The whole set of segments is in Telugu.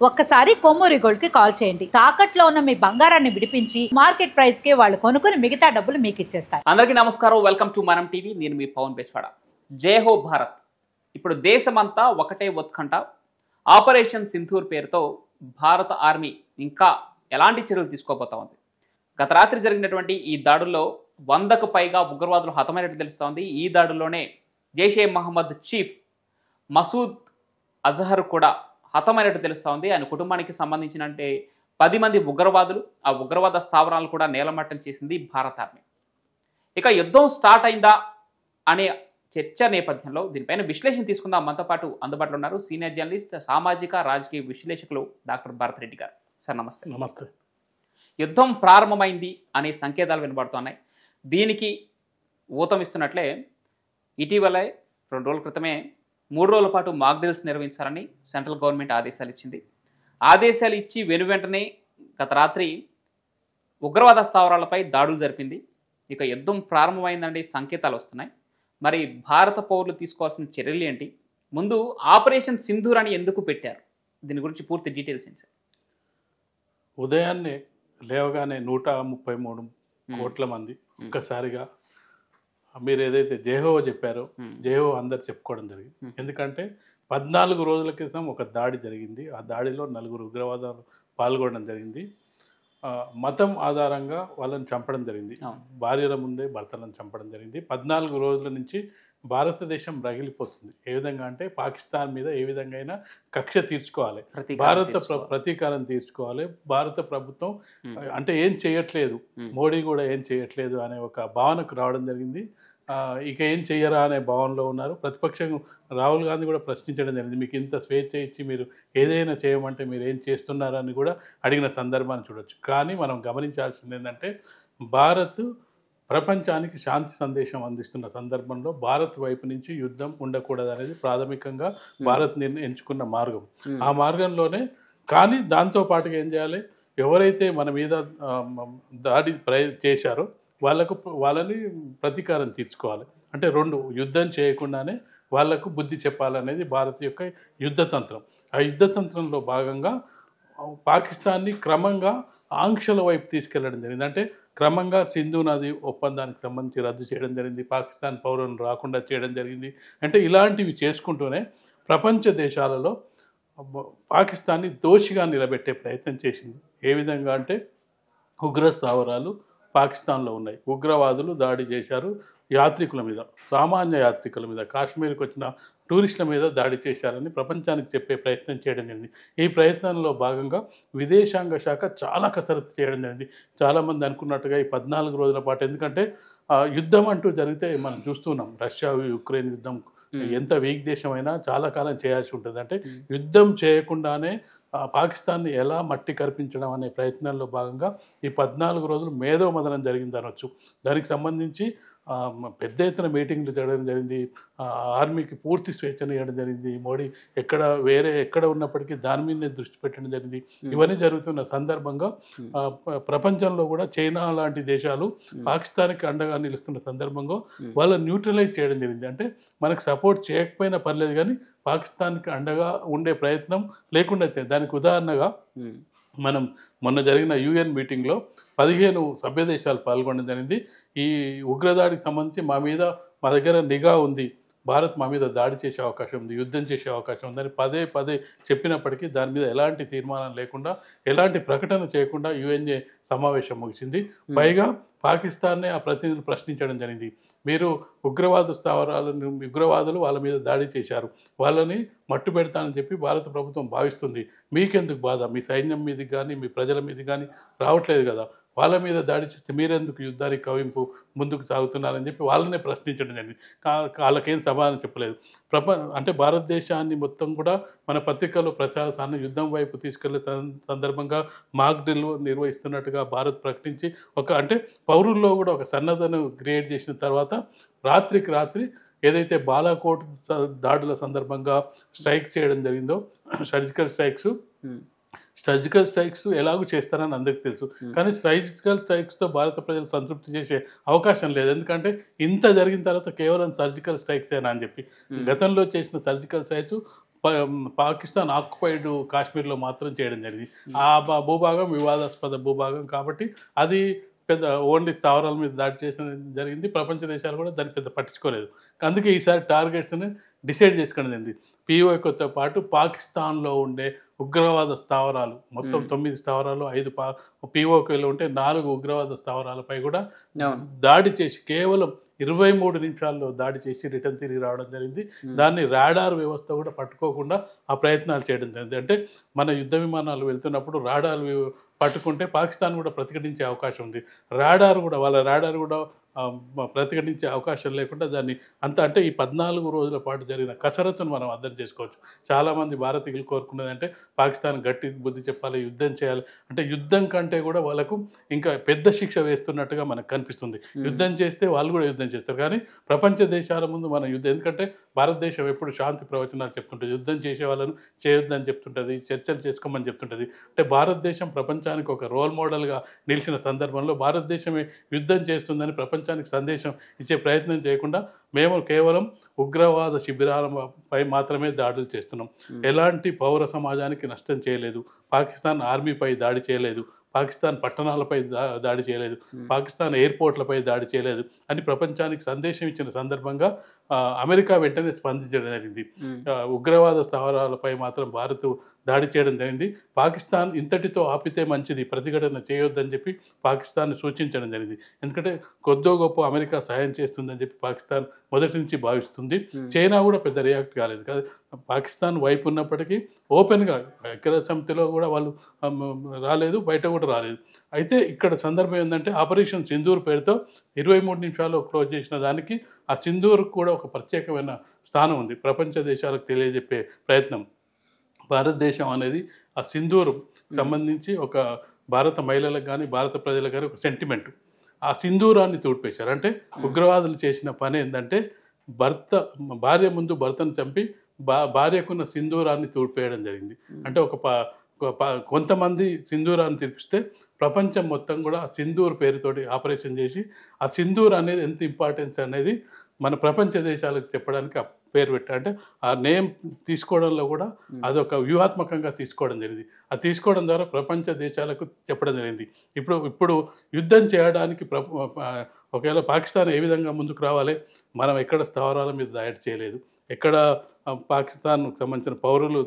ఒక్కసారి కొమ్మూరి గోల్డ్ కి కాల్ చేయండి. తాకట్లో ఉన్న మీ బంగారాన్ని విడిపించి మార్కెట్ ప్రైస్ కి వాళ్ళు కొనుక్కుని మిగతా డబ్బులు మీకు ఇచ్చేస్తారు. అందరికీ నమస్కారం. వెల్కమ్ టు మనం టీవీ. నేను మీ పవన్ బేస్వాడ. జై హో భారత్. ఇప్పుడు దేశమంతా ఒకటే ఉత్కంఠ. ఆపరేషన్ సింధూర్ పేరుతో భారత ఆర్మీ ఇంకా ఎలాంటి చర్యలు తీసుకోబోతా ఉంది. గత రాత్రి జరిగినటువంటి ఈ దాడుల్లో 100కు పైగా ఉగ్రవాదులు హతమైనట్టు తెలుస్తోంది. ఈ దాడుల్లోనే జైషే మహమ్మద్ చీఫ్ మసూద్ అజహర్ కూడా హతమైనట్టు తెలుస్తోంది. ఆయన కుటుంబానికి సంబంధించిన 10 మంది ఉగ్రవాదులు, ఆ ఉగ్రవాద స్థావరాలను కూడా నేలమట్టం చేసింది భారత ఆర్మీ. ఇక యుద్ధం స్టార్ట్ అయిందా అనే చర్చ నేపథ్యంలో దీనిపైన విశ్లేషణ తీసుకుందాం. మనతో పాటు అందుబాటులో ఉన్నారు సీనియర్ జర్నలిస్ట్, సామాజిక రాజకీయ విశ్లేషకులు డాక్టర్ భరత్ రెడ్డి గారు. సార్ నమస్తే. నమస్తే. యుద్ధం ప్రారంభమైంది అనే సంకేతాలు వినబడుతున్నాయి. దీనికి ఊతమిస్తున్నట్లే ఇటీవలే 2 రోజుల క్రితమే 3 రోజుల పాటు మాక్ డ్రిల్స్ నిర్వహించాలని సెంట్రల్ గవర్నమెంట్ ఆదేశాలు ఇచ్చింది. ఆదేశాలు ఇచ్చి వెనువెంటనే గత రాత్రి ఉగ్రవాద స్థావరాలపై దాడులు జరిపింది. ఇక యుద్ధం ప్రారంభమైందంటే సంకేతాలు వస్తున్నాయి. మరి భారత పౌరులు తీసుకోవాల్సిన చర్యలు ఏంటి? ముందు ఆపరేషన్ సింధూర్ అని ఎందుకు పెట్టారు? దీని గురించి పూర్తి డీటెయిల్స్ ఏంటి సార్? ఉదయాన్నే లేవగానే 133 కోట్ల మంది ఒక్కసారిగా మీరు ఏదైతే జైహో చెప్పారో జైహో అందరు చెప్పుకోవడం జరిగింది. ఎందుకంటే 14 రోజుల క్రితం ఒక దాడి జరిగింది. ఆ దాడిలో 4 ఉగ్రవాదాలు పాల్గొనడం జరిగింది. మతం ఆధారంగా వాళ్ళని చంపడం జరిగింది. భార్యల ముందే భర్తలను చంపడం జరిగింది. 14 రోజుల నుంచి భారతదేశం రగిలిపోతుంది. ఏ విధంగా అంటే పాకిస్తాన్ మీద ఏ విధంగా అయినా కక్ష తీర్చుకోవాలి, ప్రతీకారం తీర్చుకోవాలి. భారత ప్రభుత్వం అంటే ఏం చేయట్లేదు, మోడీ కూడా ఏం చేయట్లేదు అనే ఒక భావనకు రావడం జరిగింది. ఇక ఏం చెయ్యరా అనే భావనలో ఉన్నారు. ప్రతిపక్షం రాహుల్ గాంధీ కూడా ప్రశ్నించడం జరిగింది. మీకు ఇంత స్వేచ్ఛ ఇచ్చి మీరు ఏదైనా చేయమంటే మీరు ఏం చేస్తున్నారని కూడా అడిగిన సందర్భాన్ని చూడొచ్చు. కానీ మనం గమనించాల్సింది ఏంటంటే భారత్ ప్రపంచానికి శాంతి సందేశం అందిస్తున్న సందర్భంలో భారత్ వైపు నుంచి యుద్ధం ఉండకూడదు అనేది ప్రాథమికంగా భారత్ ఎంచుకున్న మార్గం. ఆ మార్గంలోనే కానీ దాంతో పాటుగా ఏం చేయాలి, ఎవరైతే మన మీద దాడి చేశారో వాళ్ళని ప్రతీకారం తీర్చుకోవాలి. అంటే 2 యుద్ధం చేయకుండానే వాళ్లకు బుద్ధి చెప్పాలనేది భారత్ యొక్క యుద్ధతంత్రం. ఆ యుద్ధతంత్రంలో భాగంగా పాకిస్తాన్ని క్రమంగా ఆంక్షల వైపు తీసుకెళ్లడం జరిగింది. అంటే క్రమంగా సింధు నది ఒప్పందానికి సంబంధించి రద్దు చేయడం జరిగింది. పాకిస్తాన్ పౌరులను రాకుండా చేయడం జరిగింది. అంటే ఇలాంటివి చేసుకుంటూనే ప్రపంచ దేశాలలో పాకిస్తాన్ని దోషిగా నిలబెట్టే ప్రయత్నం చేసింది. ఏ విధంగా అంటే ఉగ్ర స్థావరాలు పాకిస్తాన్లో ఉన్నాయి, ఉగ్రవాదులు దాడి చేశారు యాత్రికుల మీద, సామాన్య యాత్రికుల మీద, కాశ్మీర్కి వచ్చిన టూరిస్టుల మీద దాడి చేశారని ప్రపంచానికి చెప్పే ప్రయత్నం చేయడం జరిగింది. ఈ ప్రయత్నంలో భాగంగా విదేశాంగ శాఖ చాలా కసరత్తు చేయడం జరిగింది. చాలామంది అనుకున్నట్టుగా ఈ 14 రోజుల పాటు, ఎందుకంటే యుద్ధం అంటూ జరిగితే మనం చూస్తున్నాం, రష్యా యుక్రెయిన్ యుద్ధం ఎంత వీక్ దేశమైనా చాలా కాలం చేయాల్సి ఉంటుంది. అంటే యుద్ధం చేయకుండానే పాకిస్తాన్ని ఎలా మట్టి కరిపించడం అనే ప్రయత్నంలో భాగంగా ఈ 14 రోజులు మేధో మదనం జరిగింది అనొచ్చు. దానికి సంబంధించి పెద్ద ఎత్తున మీటింగ్లు జరగడం జరిగింది. ఆర్మీకి పూర్తి స్వేచ్ఛను ఇవ్వడం జరిగింది. మోడీ ఎక్కడ ఉన్నప్పటికీ దాని మీదనే దృష్టి పెట్టడం జరిగింది. ఇవన్నీ జరుగుతున్న సందర్భంగా ప్రపంచంలో కూడా చైనా లాంటి దేశాలు పాకిస్తాన్కి అండగా నిలుస్తున్న సందర్భంగా వాళ్ళని న్యూట్రలైజ్ చేయడం జరిగింది. అంటే మనకు సపోర్ట్ చేయకపోయినా పర్లేదు, కానీ పాకిస్తాన్కి అండగా ఉండే ప్రయత్నం లేకుండా దానికి ఉదాహరణగా మనం మొన్న జరిగిన UN మీటింగ్లో 15 సభ్య దేశాలు పాల్గొనడం జరిగింది. ఈ ఉగ్రదాడికి సంబంధించి మా దగ్గర నిఘా ఉంది, భారత్ మా మీద దాడి చేసే అవకాశం ఉంది, యుద్ధం చేసే అవకాశం ఉందని పదే చెప్పినప్పటికీ దాని మీద ఎలాంటి తీర్మానం లేకుండా, ఎలాంటి ప్రకటన చేయకుండా UNA సమావేశం ముగిసింది. పైగా పాకిస్తాన్నే ఆ ప్రతినిధులు ప్రశ్నించడం జరిగింది. మీరు ఉగ్రవాదులు వాళ్ళ మీద దాడి చేశారు, వాళ్ళని మట్టు పెడతానని చెప్పి భారత ప్రభుత్వం భావిస్తుంది, మీకెందుకు బాధ? మీ సైన్యం మీదకి కానీ మీ ప్రజల మీదకి కానీ రావట్లేదు కదా, వాళ్ళ మీద దాడి చేస్తే మీరెందుకు యుద్ధానికి కవింపు ముందుకు సాగుతున్నారని చెప్పి వాళ్ళనే ప్రశ్నించడం జరిగింది. వాళ్ళకేం సమాధానం చెప్పలేదు. అంటే భారతదేశాన్ని మొత్తం కూడా మన పత్రికల్లో ప్రచారాన్ని యుద్ధం వైపు తీసుకెళ్లే సందర్భంగా మాక్ డ్రిల్ నిర్వహిస్తున్నట్టుగా భారత్ ప్రకటించి అంటే పౌరుల్లో కూడా ఒక సన్నద్ధను క్రియేట్ చేసిన తర్వాత రాత్రికి రాత్రి ఏదైతే బాలాకోట్ దాడుల సందర్భంగా స్ట్రైక్స్ చేయడం జరిగిందో, సర్జికల్ స్ట్రైక్స్ ఎలాగూ చేస్తారని అందరికీ తెలుసు. కానీ సర్జికల్ స్ట్రైక్స్తో భారత ప్రజలు సంతృప్తి చేసే అవకాశం లేదు. ఎందుకంటే ఇంత జరిగిన తర్వాత కేవలం సర్జికల్ స్ట్రైక్స్ ఏనా అని చెప్పి గతంలో చేసిన సర్జికల్ స్ట్రైక్స్ పాకిస్తాన్ ఆక్యుపైడ్ కాశ్మీర్లో మాత్రం చేయడం జరిగింది. ఆ భూభాగం వివాదాస్పద భూభాగం కాబట్టి అది పెద్ద ఓన్లీ స్థావరాల మీద దాడి చేసిన జరిగింది. ప్రపంచ దేశాలు కూడా దాన్ని పెద్ద పట్టించుకోలేదు. అందుకే ఈసారి టార్గెట్స్ని డిసైడ్ చేసుకోవడం జరిగింది. POKతో పాటు పాకిస్తాన్లో ఉండే ఉగ్రవాద స్థావరాలు మొత్తం 9 స్థావరాలు, 5 POKలో ఉంటే 4 ఉగ్రవాద స్థావరాలపై కూడా దాడి చేసి కేవలం 23 నిమిషాల్లో దాడి చేసి రిటర్న్ తిరిగి రావడం జరిగింది. దాన్ని రాడార్ వ్యవస్థ కూడా పట్టుకోకుండా ఆ ప్రయత్నాలు చేయడం జరిగింది. అంటే మన యుద్ధ విమానాలు వెళ్తున్నప్పుడు రాడార్ పట్టుకుంటే పాకిస్తాన్ కూడా ప్రతిఘటించే అవకాశం ఉంది. వాళ్ళ రాడార్ కూడా ప్రతిఘటించే అవకాశం లేకుండా దాన్ని అంటే ఈ 14 రోజుల పాటు జరిగిన కసరత్తును మనం అర్థం చేసుకోవచ్చు. చాలామంది భారతీయులు కోరుకున్నది అంటే పాకిస్తాన్ గట్టి బుద్ధి చెప్పాలి, యుద్ధం చేయాలి. అంటే యుద్ధం కంటే కూడా వాళ్ళకు ఇంకా పెద్ద శిక్ష వేస్తున్నట్టుగా మనకు కనిపిస్తుంది. యుద్ధం చేస్తే వాళ్ళు కూడా యుద్ధం చేస్తారు, కానీ ప్రపంచ దేశాల ముందు మనం యుద్ధం, ఎందుకంటే భారతదేశం ఎప్పుడు శాంతి ప్రవచనాలు చెప్తుంటుంది, యుద్ధం చేసే వాళ్ళను చేయొద్దని చెప్తుంటుంది, చర్చలు చేసుకోమని చెప్తుంటుంది. అంటే భారతదేశం ప్రపంచానికి ఒక రోల్ మోడల్గా నిలిచిన సందర్భంలో భారతదేశమే యుద్ధం చేస్తుందని ప్రపంచానికి సందేశం ఇచ్చే ప్రయత్నం చేయకుండా మేము కేవలం ఉగ్రవాద శిబిరాలపై మాత్రమే దాడులు చేస్తున్నాం. ఎలాంటి పౌర సమాజానికి నష్టం చేయలేదు, పాకిస్తాన్ ఆర్మీపై దాడి చేయలేదు, పాకిస్తాన్ పట్టణాలపై దాడి చేయలేదు, పాకిస్తాన్ ఎయిర్పోర్ట్లపై దాడి చేయలేదు అని ప్రపంచానికి సందేశం ఇచ్చిన సందర్భంగా అమెరికా వెంటనే స్పందించడం జరిగింది. ఉగ్రవాద స్థావరాలపై మాత్రం భారత్ దాడి చేయడం జరిగింది. పాకిస్తాన్ ఇంతటితో ఆపితే మంచిది, ప్రతిఘటన చేయొద్దని చెప్పి పాకిస్తాన్ సూచించడం జరిగింది. ఎందుకంటే కొద్దో గొప్ప అమెరికా సహాయం చేస్తుందని చెప్పి పాకిస్తాన్ మొదటి నుంచి భావిస్తుంది. చైనా కూడా పెద్ద రియాక్ట్ కాలేదు కదా, పాకిస్తాన్ వైపు ఉన్నప్పటికీ ఓపెన్గా ఐక్యరాజ్య సమితిలో కూడా వాళ్ళు రాలేదు, బయట కూడా రాలేదు. అయితే ఇక్కడ సందర్భం ఏంటంటే ఆపరేషన్ సింధూర్ పేరుతో 23 నిమిషాల్లో క్లోజ్ చేసిన దానికి ఆ సింధూర్ కూడా ఒక ప్రత్యేకమైన స్థానం ఉంది. ప్రపంచ దేశాలకు తెలియజెప్పే ప్రయత్నం భారతదేశం అనేది ఆ సింధూర్ సంబంధించి ఒక భారత మహిళలకు కానీ భారత ప్రజలకు కానీ ఒక సెంటిమెంట్. ఆ సింధూరాన్ని తూడిపేశారు. అంటే ఉగ్రవాదులు చేసిన పని ఏంటంటే భార్య ముందు భర్తను చంపి భార్యకున్న సింధూరాన్ని తూడిపేయడం జరిగింది. అంటే కొంతమంది సింధూరాన్ని తెరిపిస్తే ప్రపంచం మొత్తం కూడా ఆ సింధూర్ పేరుతోటి ఆపరేషన్ చేసి ఆ సింధూర్ అనేది ఎంత ఇంపార్టెన్స్ అనేది మన ప్రపంచ దేశాలకు చెప్పడానికి ఆ పేరు పెట్టారు. అంటే ఆ నేమ్ తీసుకోవడంలో కూడా అదొక వ్యూహాత్మకంగా తీసుకోవడం జరిగింది. అది తీసుకోవడం ద్వారా ప్రపంచ దేశాలకు చెప్పడం జరిగింది. ఇప్పుడు యుద్ధం చేయడానికి ఒకవేళ పాకిస్తాన్ ఏ విధంగా ముందుకు రావాలి, మనం ఎక్కడ స్థావరాల మీద దాడి చేయలేదు, ఎక్కడ పాకిస్తాన్కు సంబంధించిన పౌరులు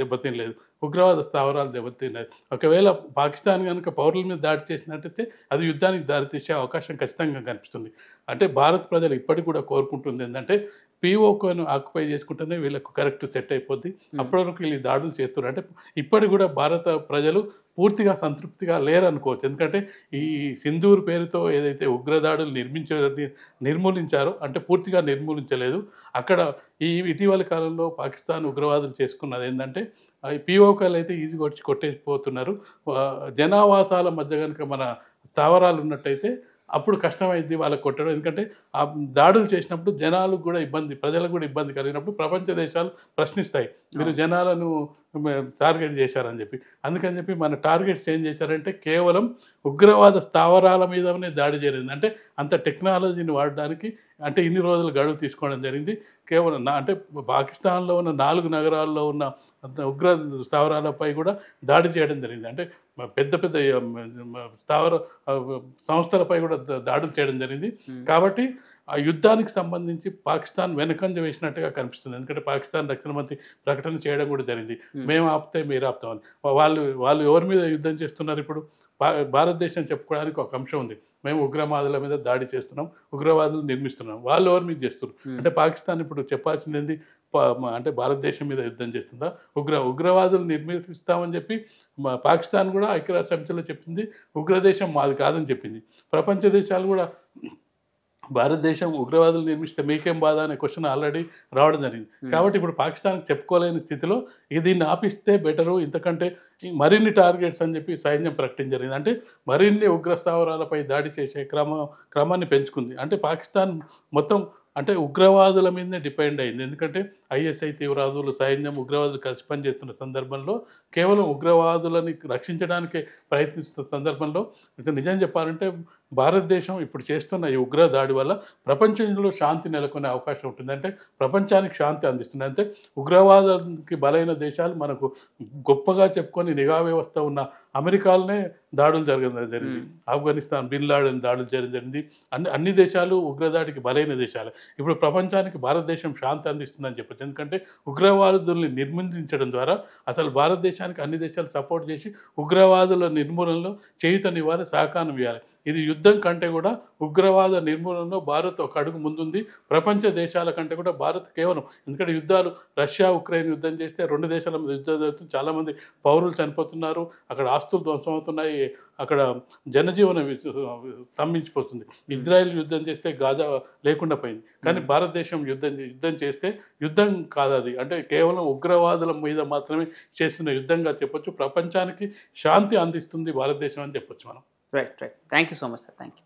దెబ్బతినలేదు, ఉగ్రవాద స్థావరాలు దెబ్బతినలేదు. ఒకవేళ పాకిస్తాన్ కనుక పౌరుల మీద దాడి చేసినట్టయితే అది యుద్ధానికి దారితీసే అవకాశం ఖచ్చితంగా కనిపిస్తుంది. అంటే భారత ప్రజలు ఇప్పటికి కూడా కోరుకుంటుంది ఏంటంటే POKను ఆక్యుపై చేసుకుంటేనే వీళ్ళకు కరెక్ట్ సెట్ అయిపోద్ది. అప్పటి వరకు వీళ్ళు దాడులు చేస్తున్నారు. అంటే ఇప్పటికి కూడా భారత ప్రజలు పూర్తిగా సంతృప్తిగా లేరనుకోవచ్చు. ఎందుకంటే ఈ సింధూర్ పేరుతో ఏదైతే ఉగ్రదాడులు నిర్మూలించారో అంటే పూర్తిగా నిర్మూలించలేదు. అక్కడ ఇటీవల కాలంలో పాకిస్తాన్ ఉగ్రవాదులు చేసుకున్నది ఏంటంటే POKలు అయితే ఈజీగా వచ్చి కొట్టేసిపోతున్నారు. జనావాసాల మధ్య కనుక మన స్థావరాలు ఉన్నట్టయితే అప్పుడు కష్టమైంది వాళ్ళకి కొట్టడం. ఎందుకంటే ఆ దాడులు చేసినప్పుడు జనాలకు కూడా ఇబ్బంది, ప్రజలకు కూడా ఇబ్బంది కలిగినప్పుడు ప్రపంచ దేశాలు ప్రశ్నిస్తాయి, మీరు జనాలను టార్గెట్ చేశారని చెప్పి. అందుకని చెప్పి మన టార్గెట్స్ ఏం చేశారంటే కేవలం ఉగ్రవాద స్థావరాల మీదనే దాడి జరిగింది. అంటే అంత టెక్నాలజీని వాడడానికి అంటే ఇన్ని రోజులు గడువు తీసుకోవడం జరిగింది. కేవలం అంటే పాకిస్తాన్లో ఉన్న 4 నగరాల్లో ఉన్న ఉగ్ర స్థావరాలపై కూడా దాడి చేయడం జరిగింది. అంటే పెద్ద పెద్ద సంస్థలపై కూడా దాడులు చేయడం జరిగింది. కాబట్టి ఆ యుద్ధానికి సంబంధించి పాకిస్తాన్ వెనకంజ వేసినట్టుగా కనిపిస్తుంది. ఎందుకంటే పాకిస్తాన్ రక్షణ మంత్రి ప్రకటన చేయడం కూడా జరిగింది, మేము ఆపితే మీరు ఆపుతామని. వాళ్ళు ఎవరి మీద యుద్ధం చేస్తున్నారు? ఇప్పుడు భారతదేశం చెప్పుకోవడానికి ఒక అంశం ఉంది, మేము ఉగ్రవాదుల మీద దాడి చేస్తున్నాం, ఉగ్రవాదులు నిర్మిస్తున్నాం. వాళ్ళు ఎవరి మీద చేస్తున్నారు అంటే పాకిస్తాన్ ఇప్పుడు చెప్పాల్సింది ఏంది, అంటే భారతదేశం మీద యుద్ధం చేస్తుందా? ఉగ్రవాదులు నిర్మిస్తామని చెప్పి పాకిస్తాన్ కూడా ఐక్యరాజ్య సమితిలో చెప్పింది, ఉగ్రదేశం మాది కాదని చెప్పింది. ప్రపంచ దేశాలు కూడా భారతదేశం ఉగ్రవాదులు నిర్మిస్తే మీకేం బాధ అనే క్వశ్చన్ ఆల్రెడీ రావడం జరిగింది. కాబట్టి ఇప్పుడు పాకిస్తాన్కి చెప్పుకోలేని స్థితిలో దీన్ని ఆపిస్తే బెటరు, ఇంతకంటే మరిన్ని టార్గెట్స్ అని చెప్పి సైన్యం ప్రకటించడం జరిగింది. అంటే మరిన్ని ఉగ్ర స్థావరాలపై దాడి చేసే క్రమాన్ని పెంచుకుంది. అంటే పాకిస్తాన్ మొత్తం అంటే ఉగ్రవాదుల మీదనే డిపెండ్ అయింది. ఎందుకంటే ఐఎస్ఐ తీవ్రవాదులు, సైన్యం, ఉగ్రవాదులు కలిసి పనిచేస్తున్న సందర్భంలో కేవలం ఉగ్రవాదులని రక్షించడానికే ప్రయత్నిస్తున్న సందర్భంలో నిజం చెప్పాలంటే భారతదేశం ఇప్పుడు చేస్తున్న ఈ ఉగ్ర దాడి వల్ల ప్రపంచంలో శాంతి నెలకొనే అవకాశం ఉంటుంది. అంటే ప్రపంచానికి శాంతి అందిస్తుంది. అంటే ఉగ్రవాదానికి బలైన దేశాలు మనకు గొప్పగా చెప్పుకొని నిఘా వ్యవస్థ ఉన్న అమెరికాలోనే దాడులు జరిగింది. ఆఫ్ఘనిస్తాన్ బిన్ లాడెన్ దాడులు జరిగింది. అన్ని దేశాలు ఉగ్రదాడికి బలైన దేశాలు. ఇప్పుడు ప్రపంచానికి భారతదేశం శాంతి అందిస్తుందని చెప్పచ్చు. ఎందుకంటే ఉగ్రవాదుల్ని నిర్మూలించడం ద్వారా అసలు భారతదేశానికి అన్ని దేశాలు సపోర్ట్ చేసి ఉగ్రవాదుల నిర్మూలనలో చేయూతనివ్వాలి, సహకారం ఇవ్వాలి. ఇది యుద్ధం కంటే కూడా ఉగ్రవాద నిర్మూలనలో భారత్ ఒక అడుగు ముందుంది. ప్రపంచ దేశాల కంటే కూడా భారత్ కేవలం, ఎందుకంటే యుద్ధాలు రష్యా ఉక్రెయిన్ యుద్ధం చేస్తే 2 దేశాల మధ్య యుద్ధం జరుగుతుంది. చాలామంది పౌరులు చనిపోతున్నారు, అక్కడ ఆస్తులు ధ్వంసం అవుతున్నాయి, అక్కడ జనజీవనం స్తంభించిపోతుంది. ఇజ్రాయెల్ యుద్ధం చేస్తే గాజా లేకుండా పోయింది. కానీ భారతదేశం యుద్ధం చేస్తే యుద్ధం కాదు అది, అంటే కేవలం ఉగ్రవాదుల మీద మాత్రమే చేస్తున్న యుద్ధంగా చెప్పొచ్చు. ప్రపంచానికి శాంతి అందిస్తుంది భారతదేశం అని చెప్పొచ్చు మనం. Right. Thank you so much sir. Thank you.